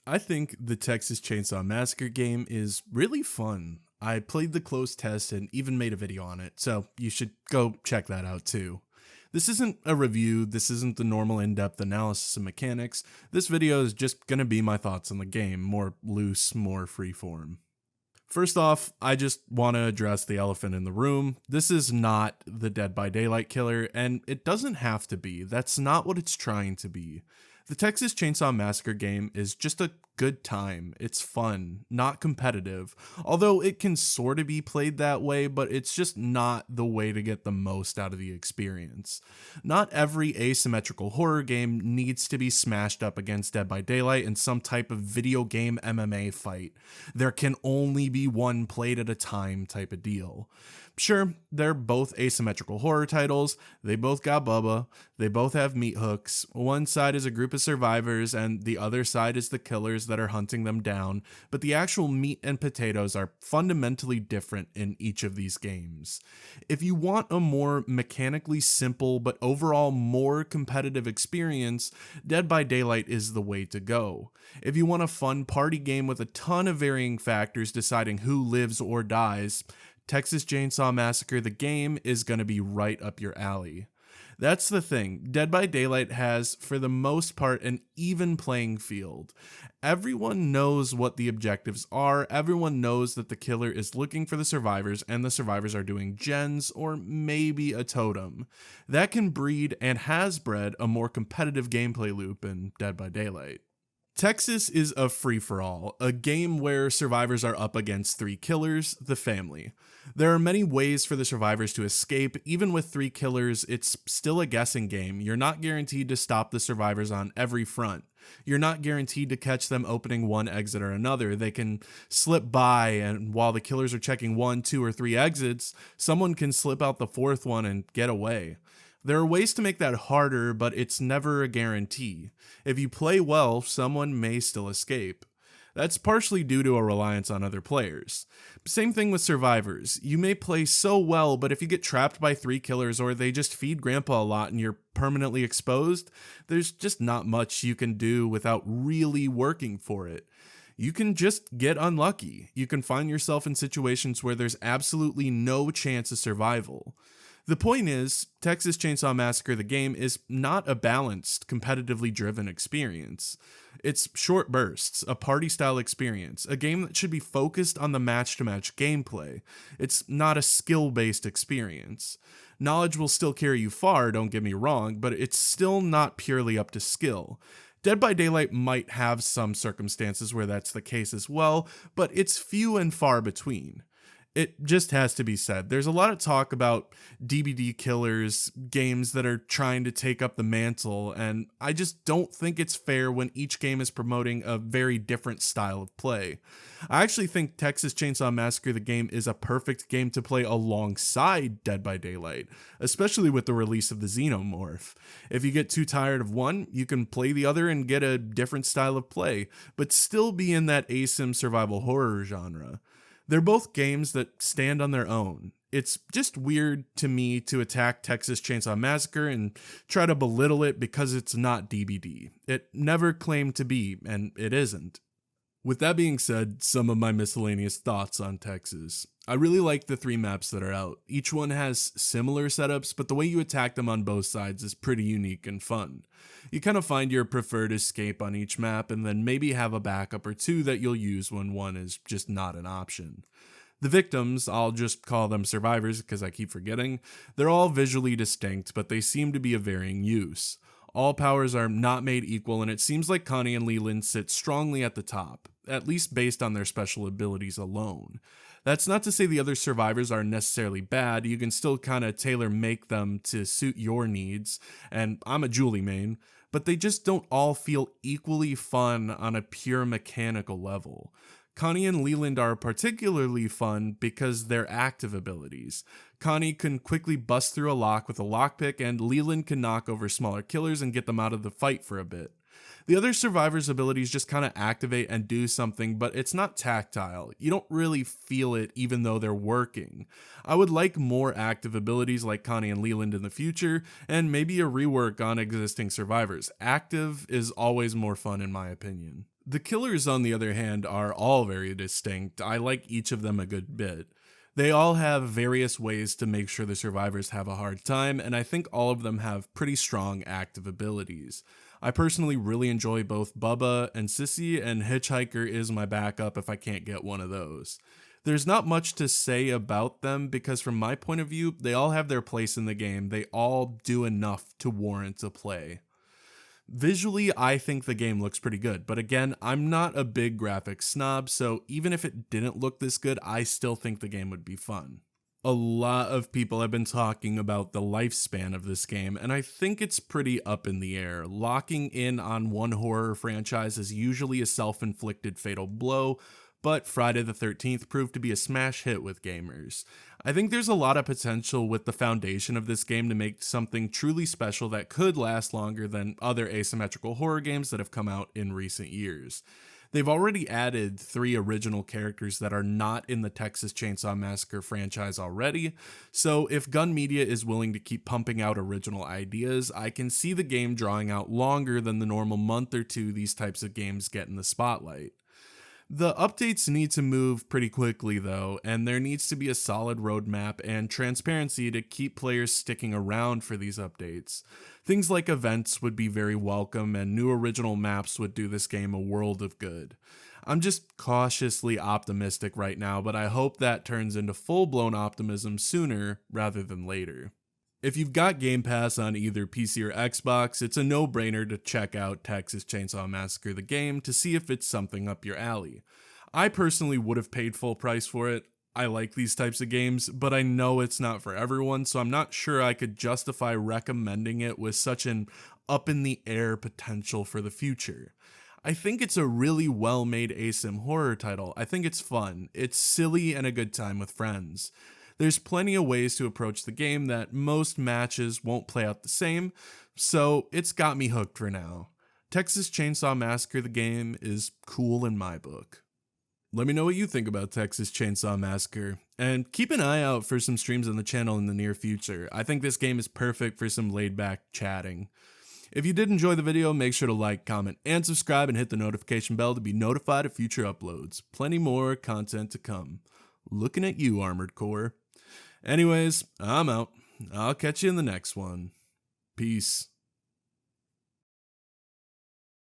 I think the Texas Chainsaw Massacre game is really fun. I played the closed test and even made a video on it, so you should go check that out too. This isn't a review, this isn't the normal in-depth analysis of mechanics. This video is just gonna be my thoughts on the game, more loose, more freeform. First off, I just want to address the elephant in the room. This is not the Dead by Daylight killer, and it doesn't have to be. That's not what it's trying to be. The Texas Chainsaw Massacre game is just a good time. It's fun, not competitive, although it can sort of be played that way, but it's just not the way to get the most out of the experience. Not every asymmetrical horror game needs to be smashed up against Dead by Daylight in some type of video game MMA fight. There can only be one played at a time type of deal. Sure, they're both asymmetrical horror titles, they both got Bubba, they both have meat hooks, one side is a group of survivors and the other side is the killers that are hunting them down, but the actual meat and potatoes are fundamentally different in each of these games. If you want a more mechanically simple but overall more competitive experience, Dead by Daylight is the way to go. If you want a fun party game with a ton of varying factors deciding who lives or dies, Texas Chainsaw Massacre the game is going to be right up your alley. That's the thing, Dead by Daylight has, for the most part, an even playing field. Everyone knows what the objectives are, everyone knows that the killer is looking for the survivors, and the survivors are doing gens, or maybe a totem. That can breed, and has bred, a more competitive gameplay loop in Dead by Daylight. Texas is a free-for-all, a game where survivors are up against three killers, the family. There are many ways for the survivors to escape. Even with three killers, it's still a guessing game. You're not guaranteed to stop the survivors on every front. You're not guaranteed to catch them opening one exit or another. They can slip by, and while the killers are checking 1, 2, or 3 exits, someone can slip out the fourth one and get away. There are ways to make that harder, but it's never a guarantee. If you play well, someone may still escape. That's partially due to a reliance on other players. Same thing with survivors. You may play so well, but if you get trapped by three killers or they just feed Grandpa a lot and you're permanently exposed, there's just not much you can do without really working for it. You can just get unlucky. You can find yourself in situations where there's absolutely no chance of survival. The point is, Texas Chainsaw Massacre the game is not a balanced, competitively driven experience. It's short bursts, a party-style experience, a game that should be focused on the match-to-match gameplay. It's not a skill-based experience. Knowledge will still carry you far, don't get me wrong, but it's still not purely up to skill. Dead by Daylight might have some circumstances where that's the case as well, but it's few and far between. It just has to be said. There's a lot of talk about DBD killers, games that are trying to take up the mantle, and I just don't think it's fair when each game is promoting a very different style of play. I actually think Texas Chainsaw Massacre the game is a perfect game to play alongside Dead by Daylight, especially with the release of the Xenomorph. If you get too tired of one, you can play the other and get a different style of play, but still be in that asym survival horror genre. They're both games that stand on their own. It's just weird to me to attack Texas Chainsaw Massacre and try to belittle it because it's not DBD. It never claimed to be, and it isn't. With that being said, some of my miscellaneous thoughts on Texas. I really like the 3 maps that are out. Each one has similar setups, but the way you attack them on both sides is pretty unique and fun. You kind of find your preferred escape on each map and then maybe have a backup or 2 that you'll use when one is just not an option. The victims, I'll just call them survivors because I keep forgetting, they're all visually distinct, but they seem to be of varying use. All powers are not made equal, and it seems like Connie and Leland sit strongly at the top, at least based on their special abilities alone. That's not to say the other survivors are necessarily bad, you can still kind of tailor-make them to suit your needs, and I'm a Julie main, but they just don't all feel equally fun on a pure mechanical level. Connie and Leland are particularly fun because they're active abilities. Connie can quickly bust through a lock with a lockpick, and Leland can knock over smaller killers and get them out of the fight for a bit. The other survivors' abilities just kind of activate and do something, but it's not tactile. You don't really feel it even though they're working. I would like more active abilities like Connie and Leland in the future, and maybe a rework on existing survivors. Active is always more fun in my opinion. The killers, on the other hand, are all very distinct. I like each of them a good bit. They all have various ways to make sure the survivors have a hard time, and I think all of them have pretty strong active abilities. I personally really enjoy both Bubba and Sissy, and Hitchhiker is my backup if I can't get one of those. There's not much to say about them because, from my point of view, they all have their place in the game. They all do enough to warrant a play. Visually, I think the game looks pretty good, but again, I'm not a big graphics snob, so even if it didn't look this good, I still think the game would be fun. A lot of people have been talking about the lifespan of this game, and I think it's pretty up in the air. Locking in on one horror franchise is usually a self-inflicted fatal blow, but Friday the 13th proved to be a smash hit with gamers. I think there's a lot of potential with the foundation of this game to make something truly special that could last longer than other asymmetrical horror games that have come out in recent years. They've already added 3 original characters that are not in the Texas Chainsaw Massacre franchise already, so if Gun Media is willing to keep pumping out original ideas, I can see the game drawing out longer than the normal month or two these types of games get in the spotlight. The updates need to move pretty quickly though, and there needs to be a solid roadmap and transparency to keep players sticking around for these updates. Things like events would be very welcome, and new original maps would do this game a world of good. I'm just cautiously optimistic right now, but I hope that turns into full-blown optimism sooner rather than later. If you've got Game Pass on either PC or Xbox, it's a no-brainer to check out Texas Chainsaw Massacre the game to see if it's something up your alley. I personally would have paid full price for it. I like these types of games, but I know it's not for everyone, so I'm not sure I could justify recommending it with such an up-in-the-air potential for the future. I think it's a really well-made asim horror title. I think it's fun, it's silly, and a good time with friends. There's plenty of ways to approach the game that most matches won't play out the same, so it's got me hooked for now. Texas Chainsaw Massacre the game is cool in my book. Let me know what you think about Texas Chainsaw Massacre, and keep an eye out for some streams on the channel in the near future. I think this game is perfect for some laid-back chatting. If you did enjoy the video, make sure to like, comment, and subscribe, and hit the notification bell to be notified of future uploads. Plenty more content to come. Looking at you, Armored Core. Anyways, I'm out. I'll catch you in the next one. Peace.